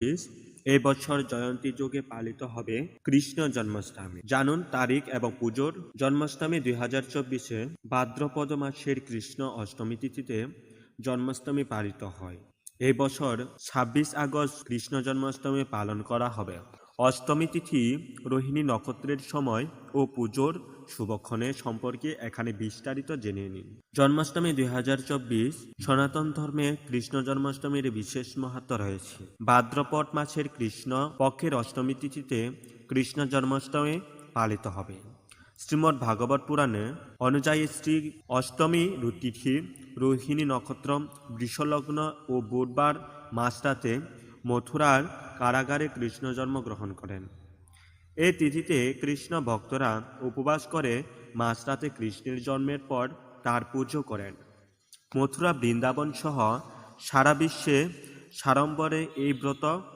এই বছর জয়ন্তী যুগে পালিত হবে কৃষ্ণ জন্মাষ্টমী। জানুন তারিখ এবং পুজোর। জন্মাষ্টমী 2024-এ ভাদ্রপদ মাসের কৃষ্ণ অষ্টমী তিথিতে জন্মাষ্টমী পালিত হয়। এই বছর 26 আগস্ট কৃষ্ণ জন্মাষ্টমী পালন করা হবে। অষ্টমী তিথি রোহিণী নক্ষত্রের সময় ও পুজোর শুভক্ষণের সম্পর্কে এখানে বিস্তারিত জেনে নিন। জন্মাষ্টমী 2024 সনাতন ধর্মে কৃষ্ণ জন্মাষ্টমীর বিশেষ মাহাত্ম্য রয়েছে। ভাদ্রপদ মাসের কৃষ্ণ পক্ষের অষ্টমী তিথিতে কৃষ্ণ জন্মাষ্টমী পালিত হবে। শ্রীমদ্ ভাগবত পুরাণে অনুযায়ী শ্রী অষ্টমী তিথি রোহিণী নক্ষত্র বৃষলগ্ন ও বুধবার মাঝরাতে মথুরার কারাগারে কৃষ্ণ জন্মগ্রহণ করেন। এই তিথিতে কৃষ্ণ ভক্তরা উপবাস করে মাঝরাতে কৃষ্ণের জন্মের পর তার পুজো করেন। মথুরা বৃন্দাবন সহ সারা বিশ্বে সাড়ম্বরে এই ব্রত